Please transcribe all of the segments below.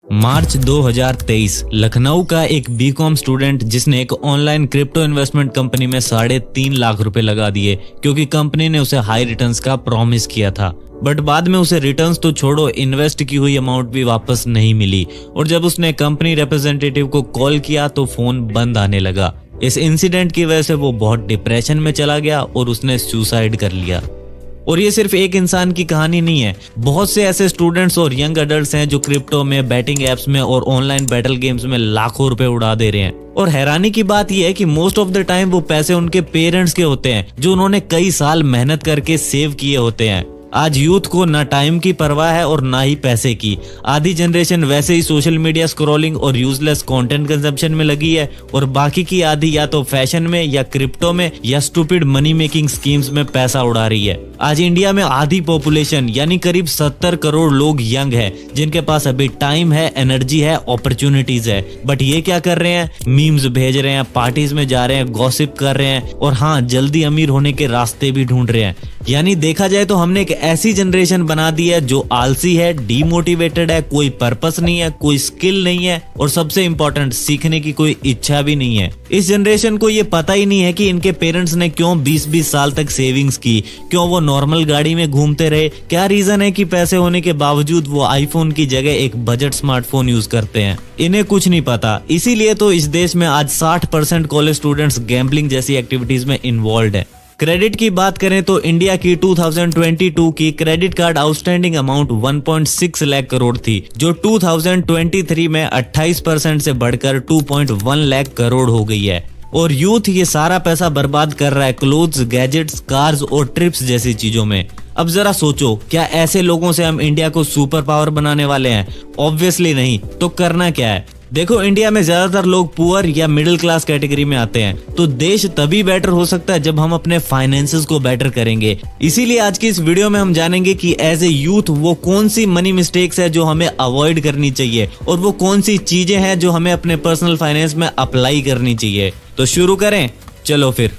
मार्च 2023 लखनऊ का एक BCom student जिसने एक ऑनलाइन क्रिप्टो इन्वेस्टमेंट कंपनी में 3.5 लाख रुपए लगा दिए क्योंकि कंपनी ने उसे हाई रिटर्न्स का प्रॉमिस किया था। बट बाद में उसे रिटर्न्स तो छोड़ो, इन्वेस्ट की हुई अमाउंट भी वापस नहीं मिली और जब उसने कंपनी रिप्रेजेंटेटिव को कॉल किया तो फोन बंद आने लगा। इस इंसिडेंट की वजह से वो बहुत डिप्रेशन में चला गया और उसने सुसाइड कर लिया। और ये सिर्फ एक इंसान की कहानी नहीं है, बहुत से ऐसे स्टूडेंट्स और यंग अडल्ट्स हैं जो क्रिप्टो में, बैटिंग एप्स में और ऑनलाइन बैटल गेम्स में लाखों रुपए उड़ा दे रहे हैं। और हैरानी की बात यह है कि मोस्ट ऑफ द टाइम वो पैसे उनके पेरेंट्स के होते हैं जो उन्होंने कई साल मेहनत करके सेव किए होते हैं। आज यूथ को ना टाइम की परवाह है और ना ही पैसे की। आधी जनरेशन वैसे ही सोशल मीडिया स्क्रॉलिंग और यूजलेस कंटेंट कंजप्शन में लगी है और बाकी की आधी या तो फैशन में या क्रिप्टो में या स्टूपिड मनी मेकिंग स्कीम्स में पैसा उड़ा रही है। आज इंडिया में आधी पॉपुलेशन यानी करीब 70 करोड़ लोग यंग है जिनके पास अभी टाइम है, एनर्जी है, अपॉर्चुनिटीज है। बट ये क्या कर रहे हैं? मीम्स भेज रहे हैं, पार्टीज में जा रहे हैं, गॉसिप कर रहे हैं और हाँ, जल्दी अमीर होने के रास्ते भी ढूंढ रहे हैं। यानी देखा जाए तो हमने एक ऐसी जनरेशन बना दी है जो आलसी है, डीमोटिवेटेड है, कोई पर्पस नहीं है, कोई स्किल नहीं है और सबसे इंपॉर्टेंट सीखने की कोई इच्छा भी नहीं है। इस जनरेशन को ये पता ही नहीं है कि इनके पेरेंट्स ने क्यों 20-20 साल तक सेविंग्स की, क्यों वो नॉर्मल गाड़ी में घूमते रहे, क्या रीजन है कि पैसे होने के बावजूद वो आईफोन की जगह एक बजट स्मार्टफोन यूज करते हैं। इन्हें कुछ नहीं पता। इसीलिए तो इस देश में आज 60% कॉलेज स्टूडेंट्स गैम्बलिंग जैसी एक्टिविटीज में इन्वॉल्व है। क्रेडिट की बात करें तो इंडिया की 2022 की credit card outstanding amount 1.6 lakh crore थी, जो 2023 में 28% से बढ़कर 2.1 लाख करोड़ हो गई है। और यूथ ये सारा पैसा बर्बाद कर रहा है क्लोथ्स, गैजेट्स, कार्स और ट्रिप्स जैसी चीजों में। अब जरा सोचो, क्या ऐसे लोगों से हम इंडिया को सुपर पावर बनाने वाले हैं? ऑब्वियसली नहीं। तो करना क्या है? देखो, इंडिया में ज्यादातर लोग पुअर या मिडिल क्लास कैटेगरी में आते हैं, तो देश तभी बेटर हो सकता है जब हम अपने फाइनेंसेस को बेटर करेंगे। इसीलिए आज की इस वीडियो में हम जानेंगे कि एज ए यूथ वो कौन सी मनी मिस्टेक्स है जो हमें अवॉइड करनी चाहिए और वो कौन सी चीजें हैं जो हमें अपने पर्सनल फाइनेंस में अप्लाई करनी चाहिए। तो शुरू करें, चलो फिर।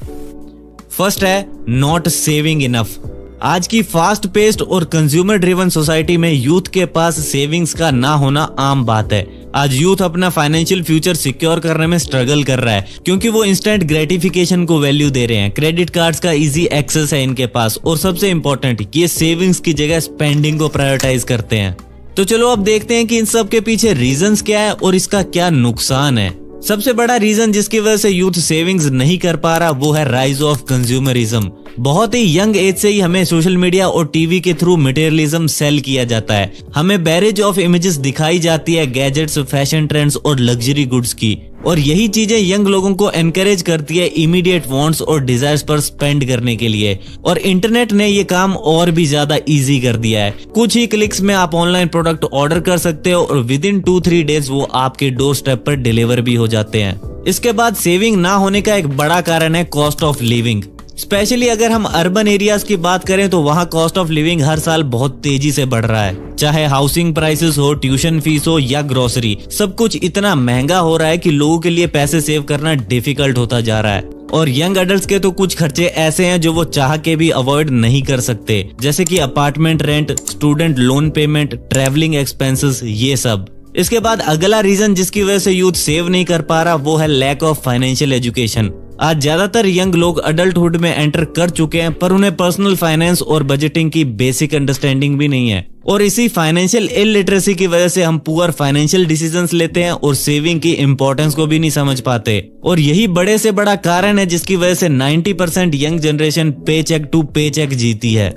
फर्स्ट है नॉट सेविंग इनफ। आज की फास्ट पेस्ड और कंज्यूमर ड्रिवन सोसाइटी में यूथ के पास सेविंग्स का ना होना आम बात है। आज यूथ अपना फाइनेंशियल फ्यूचर सिक्योर करने में स्ट्रगल कर रहा है क्योंकि वो इंस्टेंट ग्रेटिफिकेशन को वैल्यू दे रहे हैं। क्रेडिट कार्ड्स का इजी एक्सेस है इनके पास और सबसे इंपॉर्टेंट, ये सेविंग्स की जगह स्पेंडिंग को प्रायोरिटाइज करते हैं। तो चलो अब देखते हैं कि इन सब के पीछे रीजंस क्या है और इसका क्या नुकसान है। सबसे बड़ा रीजन जिसकी वजह से यूथ सेविंग्स नहीं कर पा रहा वो है राइज ऑफ कंज्यूमरिज्म। बहुत ही यंग एज से ही हमें सोशल मीडिया और टीवी के थ्रू मटेरियलिज्म सेल किया जाता है। हमें बैरेज ऑफ इमेजेस दिखाई जाती है गैजेट्स, फैशन ट्रेंड्स और लग्जरी गुड्स की, और यही चीजें यंग लोगों को एनकरेज करती है इमीडिएट वांट्स और डिजायर्स पर स्पेंड करने के लिए। और इंटरनेट ने ये काम और भी ज्यादा इजी कर दिया है। कुछ ही क्लिक्स में आप ऑनलाइन प्रोडक्ट ऑर्डर कर सकते हो और विद इन 2-3 डेज वो आपके डोर स्टेप पर डिलीवर भी हो जाते हैं। इसके बाद सेविंग ना होने का एक बड़ा कारण है कॉस्ट ऑफ लिविंग। स्पेशली अगर हम अर्बन एरियाज की बात करें तो वहाँ कॉस्ट ऑफ लिविंग हर साल बहुत तेजी से बढ़ रहा है। चाहे हाउसिंग प्राइसेस हो, ट्यूशन फीस हो या ग्रोसरी, सब कुछ इतना महंगा हो रहा है कि लोगों के लिए पैसे सेव करना डिफिकल्ट होता जा रहा है। और यंग अडल्ट्स के तो कुछ खर्चे ऐसे हैं जो वो चाह के भी अवॉइड नहीं कर सकते, जैसे कि apartment rent, student loan payment, travelling expenses, ये सब। इसके बाद अगला रीजन जिसकी वजह से यूथ सेव नहीं कर पा रहा वो है लैक ऑफ फाइनेंशियल एजुकेशन। आज ज्यादातर यंग लोग अडल्टहुड में एंटर कर चुके हैं पर उन्हें पर्सनल फाइनेंस और बजटिंग की बेसिक अंडरस्टैंडिंग भी नहीं है। और इसी फाइनेंशियल इलिटरेसी की वजह से हम पुअर फाइनेंशियल डिसीजंस लेते हैं और सेविंग की इंपॉर्टेंस को भी नहीं समझ पाते। और यही बड़े से बड़ा कारण है जिसकी वजह से 90% यंग जनरेशन पे चेक टू पे चेक जीती है।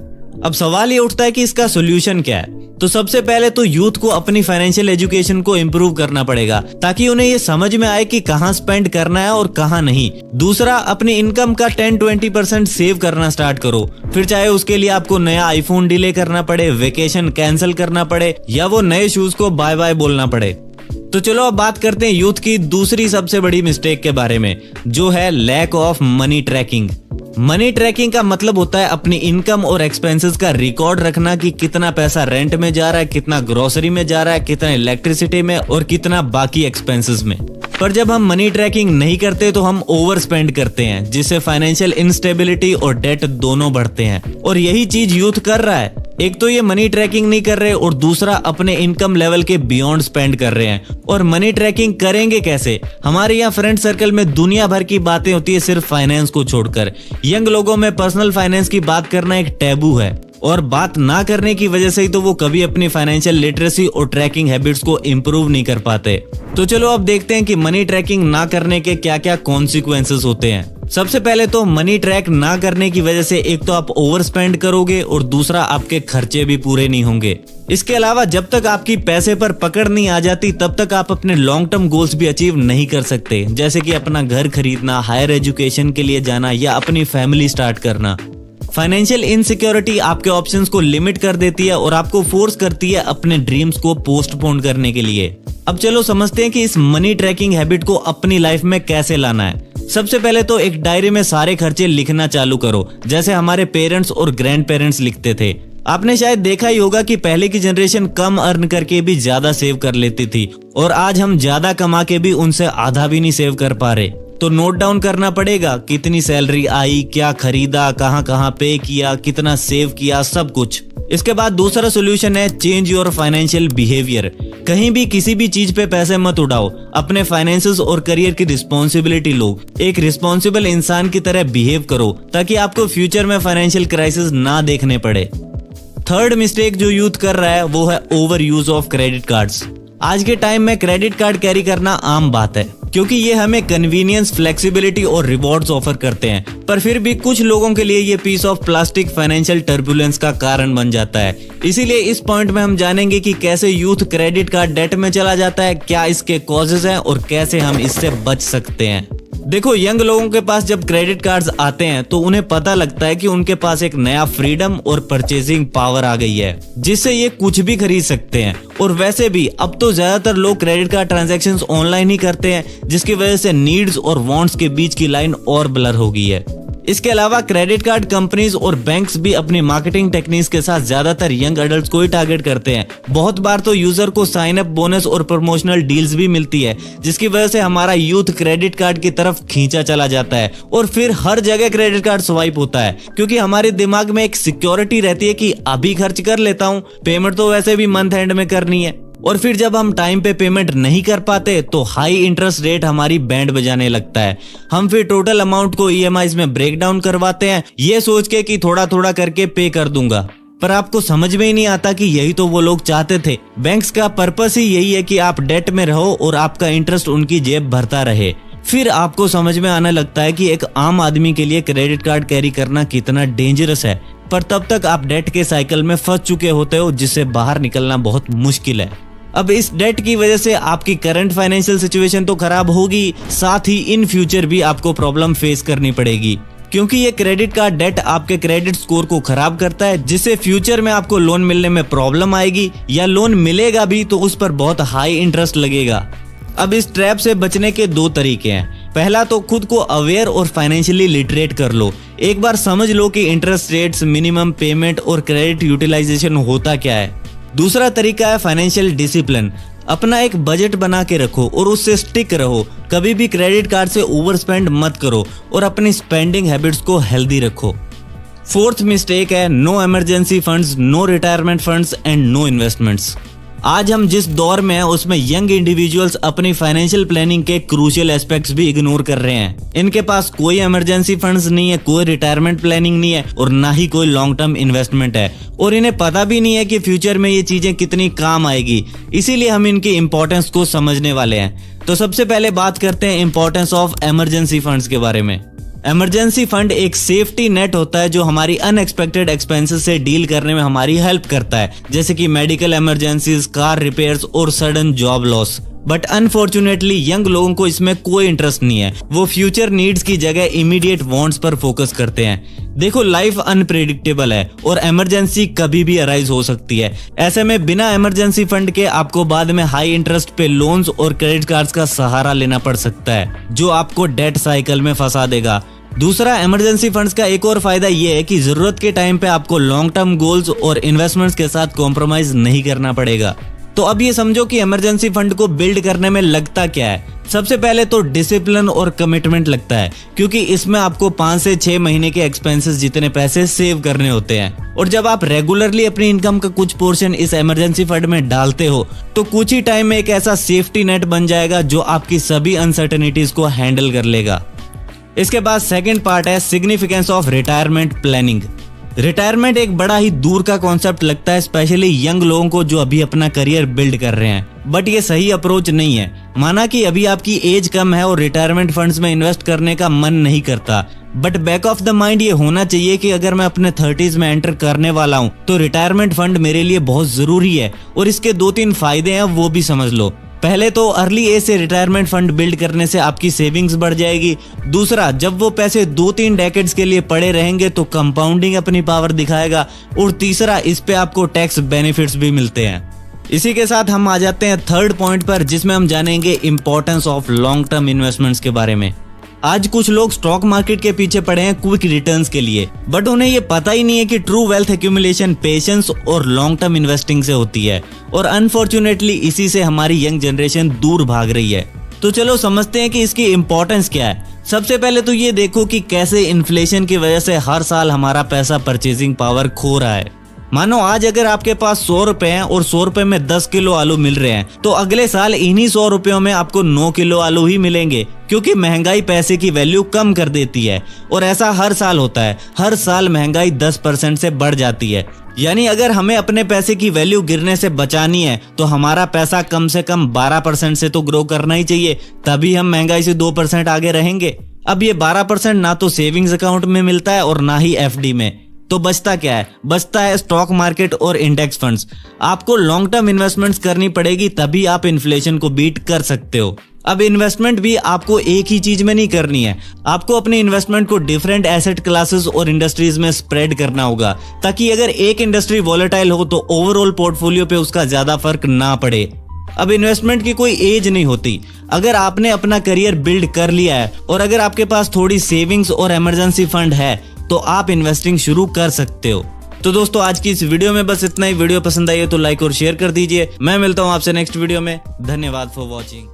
अब सवाल ये उठता है कि इसका सोल्यूशन क्या है? तो सबसे पहले तो यूथ को अपनी फाइनेंशियल एजुकेशन को इम्प्रूव करना पड़ेगा ताकि उन्हें ये समझ में आए कि कहाँ स्पेंड करना है और कहाँ नहीं। दूसरा, अपनी इनकम का 10-20% सेव करना स्टार्ट करो। फिर चाहे उसके लिए आपको नया आईफोन डिले करना पड़े, वेकेशन कैंसिल करना पड़े या वो नए शूज को बाय बाय बोलना पड़े। तो चलो अब बात करते हैं यूथ की दूसरी सबसे बड़ी मिस्टेक के बारे में, जो है lack of money tracking. Money tracking का मतलब होता है अपनी इनकम और एक्सपेंसेस का रिकॉर्ड रखना कि कितना पैसा रेंट में जा रहा है, कितना ग्रोसरी में जा रहा है, कितना इलेक्ट्रिसिटी में और कितना बाकी एक्सपेंसेस में। पर जब हम मनी ट्रैकिंग नहीं करते तो हम ओवर स्पेंड करते हैं, जिससे फाइनेंशियल इंस्टेबिलिटी और डेट दोनों बढ़ते हैं। और यही चीज यूथ कर रहा है। एक तो ये मनी ट्रैकिंग नहीं कर रहे और दूसरा अपने इनकम लेवल के बियॉन्ड स्पेंड कर रहे हैं। और मनी ट्रैकिंग करेंगे कैसे? हमारे यहाँ फ्रेंड सर्कल में दुनिया भर की बातें होती है सिर्फ फाइनेंस को छोड़कर। यंग लोगों में पर्सनल फाइनेंस की बात करना एक टैबू है और बात ना करने की वजह से ही तो वो कभी अपनी फाइनेंशियल लिटरेसी और ट्रैकिंग हैबिट्स को इम्प्रूव नहीं कर पाते। तो चलो अब देखते हैं कि मनी ट्रैकिंग ना करने के क्या क्या कॉन्सिक्वेंसेस होते हैं। सबसे पहले तो मनी ट्रैक ना करने की वजह से एक तो आप ओवर स्पेंड करोगे और दूसरा आपके खर्चे भी पूरे नहीं होंगे। इसके अलावा जब तक आपकी पैसे पर पकड़ नहीं आ जाती तब तक आप अपने लॉन्ग टर्म गोल्स भी अचीव नहीं कर सकते, जैसे कि अपना घर खरीदना, हायर एजुकेशन के लिए जाना या अपनी फैमिली स्टार्ट करना। फाइनेंशियल इनसिक्योरिटी आपके ऑप्शंस को लिमिट कर देती है और आपको फोर्स करती है अपने ड्रीम्स को पोस्टपोन करने के लिए। अब चलो समझते हैं कि इस मनी ट्रैकिंग हैबिट को अपनी लाइफ में कैसे लाना है। सबसे पहले तो एक डायरी में सारे खर्चे लिखना चालू करो, जैसे हमारे पेरेंट्स और ग्रैंड पेरेंट्स लिखते थे। आपने शायद देखा ही होगा कि पहले की जनरेशन कम अर्न करके भी ज्यादा सेव कर लेती थी और आज हम ज्यादा कमा के भी उनसे आधा भी नहीं सेव कर पा रहे। तो नोट डाउन करना पड़ेगा कितनी सैलरी आई, क्या खरीदा, कहां कहां पे किया, कितना सेव किया, सब कुछ। इसके बाद दूसरा सोल्यूशन है चेंज योर फाइनेंशियल बिहेवियर। कहीं भी किसी भी चीज पे पैसे मत उड़ाओ, अपने फाइनेंसेस और करियर की रिस्पॉन्सिबिलिटी लो। एक रिस्पॉन्सिबल इंसान की तरह बिहेव करो ताकि आपको फ्यूचर में फाइनेंशियल क्राइसिस ना देखने पड़े। थर्ड मिस्टेक जो यूथ कर रहा है वो है over use of credit cards. आज के टाइम में क्रेडिट कार्ड कैरी करना आम बात है क्योंकि ये हमें कन्वीनियंस, फ्लेक्सिबिलिटी और रिवॉर्ड्स ऑफर करते हैं, पर फिर भी कुछ लोगों के लिए ये piece of plastic financial turbulence का कारण बन जाता है। इसीलिए इस पॉइंट में हम जानेंगे कि कैसे यूथ क्रेडिट कार्ड डेट में चला जाता है, क्या इसके कॉजेज हैं और कैसे हम इससे बच सकते हैं। देखो, यंग लोगों के पास जब क्रेडिट कार्ड्स आते हैं तो उन्हें पता लगता है कि उनके पास एक नया फ्रीडम और परचेसिंग पावर आ गई है जिससे ये कुछ भी खरीद सकते हैं। और वैसे भी अब तो ज्यादातर लोग क्रेडिट कार्ड ट्रांजैक्शंस ऑनलाइन ही करते हैं, जिसकी वजह से नीड्स और वांट्स के बीच की लाइन और ब्लर हो गई है। इसके अलावा क्रेडिट कार्ड कंपनीज और बैंक्स भी अपनी मार्केटिंग टेक्निक्स के साथ ज्यादातर यंग एडल्ट्स को ही टारगेट करते हैं। बहुत बार तो यूजर को साइन अप बोनस और प्रमोशनल डील्स भी मिलती है, जिसकी वजह से हमारा यूथ क्रेडिट कार्ड की तरफ खींचा चला जाता है और फिर हर जगह क्रेडिट कार्ड स्वाइप होता है क्योंकि हमारे दिमाग में एक सिक्योरिटी रहती है कि अभी खर्च कर लेता हूँ, पेमेंट तो वैसे भी मंथ एंड में करनी है। और फिर जब हम टाइम पे पेमेंट नहीं कर पाते तो हाई इंटरेस्ट रेट हमारी बैंड बजाने लगता है। हम फिर टोटल अमाउंट को ईएमआईज में ब्रेक डाउन करवाते हैं, ये सोच के कि थोड़ा थोड़ा करके पे कर दूंगा। पर आपको समझ में ही नहीं आता कि यही तो वो लोग चाहते थे। बैंक्स का पर्पस ही यही है कि आप डेट में रहो और आपका इंटरेस्ट उनकी जेब भरता रहे। फिर आपको समझ में आने लगता है कि एक आम आदमी के लिए क्रेडिट कार्ड कैरी करना कितना डेंजरस है, पर तब तक आप डेट के साइकिल में फंस चुके होते हो जिससे बाहर निकलना बहुत मुश्किल है। अब इस डेट की वजह से आपकी करंट फाइनेंशियल सिचुएशन तो खराब होगी, साथ ही इन फ्यूचर भी आपको प्रॉब्लम फेस करनी पड़ेगी क्योंकि ये क्रेडिट कार्ड डेट आपके क्रेडिट स्कोर को खराब करता है, जिससे फ्यूचर में आपको लोन मिलने में प्रॉब्लम आएगी या लोन मिलेगा भी तो उस पर बहुत हाई इंटरेस्ट लगेगा। अब इस ट्रैप से बचने के दो तरीके हैं। पहला तो खुद को अवेयर और फाइनेंशियली लिटरेट कर लो। एक बार समझ लो कि इंटरेस्ट रेट्स, मिनिमम पेमेंट और क्रेडिट यूटिलाइजेशन होता क्या है। दूसरा तरीका है फाइनेंशियल डिसिप्लिन। अपना एक बजट बना के रखो और उससे स्टिक रहो। कभी भी क्रेडिट कार्ड से ओवर स्पेंड मत करो और अपनी स्पेंडिंग हैबिट्स को हेल्दी रखो। फोर्थ मिस्टेक है no emergency funds, no retirement funds and no investments. आज हम जिस दौर में हैं उसमें यंग इंडिविजुअल्स अपनी फाइनेंशियल प्लानिंग के क्रूशियल एस्पेक्ट्स भी इग्नोर कर रहे हैं। इनके पास कोई इमरजेंसी फंड्स नहीं है, कोई रिटायरमेंट प्लानिंग नहीं है और ना ही कोई लॉन्ग टर्म इन्वेस्टमेंट है और इन्हें पता भी नहीं है कि फ्यूचर में ये चीजें कितनी काम आएगी। इसीलिए हम इनकी इंपॉर्टेंस को समझने वाले हैं। तो सबसे पहले बात करते हैं इंपॉर्टेंस ऑफ इमरजेंसी फंड्स के बारे में। इमरजेंसी फंड एक सेफ्टी नेट होता है जो हमारी अनएक्सपेक्टेड एक्सपेंसेस से डील करने में हमारी हेल्प करता है, जैसे कि मेडिकल इमरजेंसीज, कार रिपेयर्स और sudden job loss. But unfortunately young लोगों को इसमें कोई इंटरेस्ट नहीं है। वो फ्यूचर नीड्स की जगह इमीडिएट वांट्स पर फोकस करते हैं। देखो, लाइफ अनप्रेडिक्टेबल है और इमरजेंसी कभी भी अराइज हो सकती है। ऐसे में बिना इमरजेंसी फंड के आपको बाद में हाई इंटरेस्ट पे लोन्स और क्रेडिट कार्ड्स का सहारा लेना पड़ सकता है, जो आपको डेट साइकिल में फंसा देगा। दूसरा, इमरजेंसी फंड्स का एक और फायदा ये है कि जरूरत के टाइम पे आपको लॉन्ग टर्म गोल्स और इन्वेस्टमेंट्स के साथ कॉम्प्रोमाइज नहीं करना पड़ेगा। तो अब ये समझो कि इमरजेंसी फंड को बिल्ड करने में लगता क्या है। सबसे पहले तो डिसिप्लिन और कमिटमेंट लगता है, क्योंकि इसमें आपको 5 से 6 महीने के एक्सपेंसेस जितने पैसे सेव करने होते हैं। और जब आप रेगुलरली अपनी इनकम का कुछ पोर्शन इस इमरजेंसी फंड में डालते हो तो कुछ ही टाइम में एक ऐसा सेफ्टी नेट बन जाएगा जो आपकी सभी अनसर्टेनिटीज को हैंडल कर लेगा। इसके बाद सेकंड पार्ट है significance of retirement planning. Retirement एक बड़ा ही दूर का कॉन्सेप्ट लगता है, स्पेशली यंग लोगों को जो अभी अपना करियर बिल्ड कर रहे हैं, बट ये सही अप्रोच नहीं है। माना कि अभी आपकी एज कम है और रिटायरमेंट फंड्स में इन्वेस्ट करने का मन नहीं करता, but back of the mind ये होना चाहिए कि अगर मैं अपने 30s में एंटर करने वाला हूँ तो रिटायरमेंट फंड मेरे लिए बहुत जरूरी है। और इसके 2-3 फायदे हैं, वो भी समझ लो। पहले तो अर्ली एज से रिटायरमेंट फंड बिल्ड करने से आपकी सेविंग्स बढ़ जाएगी। दूसरा, जब वो पैसे 2-3 डेकेड्स के लिए पड़े रहेंगे तो कंपाउंडिंग अपनी पावर दिखाएगा। और तीसरा, इस पे आपको टैक्स बेनिफिट्स भी मिलते हैं। इसी के साथ हम आ जाते हैं थर्ड पॉइंट पर, जिसमें हम जानेंगे importance of long term investments के बारे में। आज कुछ लोग स्टॉक मार्केट के पीछे पड़े हैं क्विक रिटर्न्स के लिए, बट उन्हें ये पता ही नहीं है कि ट्रू वेल्थ एक्यूमुलेशन पेशेंस और लॉन्ग टर्म इन्वेस्टिंग से होती है। और अनफॉर्चुनेटली इसी से हमारी यंग जनरेशन दूर भाग रही है। तो चलो समझते हैं कि इसकी इंपॉर्टेंस क्या है। सबसे पहले तो ये देखो कि कैसे इन्फ्लेशन की वजह से हर साल हमारा पैसा परचेजिंग पावर खो रहा है। मानो आज अगर आपके पास 100 रुपए हैं और 100 रुपए में 10 किलो आलू मिल रहे हैं, तो अगले साल इन्हीं 100 रुपयों में आपको 9 किलो आलू ही मिलेंगे, क्योंकि महंगाई पैसे की वैल्यू कम कर देती है। और ऐसा हर साल होता है, हर साल महंगाई 10% से बढ़ जाती है। यानी अगर हमें अपने पैसे की वैल्यू गिरने से बचानी है तो हमारा पैसा कम से कम 12% से तो ग्रो करना ही चाहिए, तभी हम महंगाई से 2% आगे रहेंगे। अब ये 12% ना तो सेविंग्स अकाउंट में मिलता है और ना ही एफडी में, तो बचता क्या है? बचता है स्टॉक मार्केट और इंडेक्स फंड्स। आपको लॉन्ग टर्म इन्वेस्टमेंट्स करनी पड़ेगी, तभी आप इन्फ्लेशन को बीट कर सकते हो। अब इन्वेस्टमेंट भी आपको एक ही चीज में नहीं करनी है, आपको अपने इन्वेस्टमेंट को डिफरेंट एसेट क्लासेस और इंडस्ट्रीज में स्प्रेड करना होगा, ताकि अगर एक इंडस्ट्री वॉलेटाइल हो तो ओवरऑल पोर्टफोलियो पे उसका ज्यादा फर्क ना पड़े। अब इन्वेस्टमेंट की कोई एज नहीं होती। अगर आपने अपना करियर बिल्ड कर लिया है और अगर आपके पास थोड़ी सेविंग्स और इमरजेंसी फंड है तो आप इन्वेस्टिंग शुरू कर सकते हो। तो दोस्तों, आज की इस वीडियो में बस इतना ही। वीडियो पसंद आई है तो लाइक और शेयर कर दीजिए। मैं मिलता हूं आपसे नेक्स्ट वीडियो में। धन्यवाद फॉर वॉचिंग।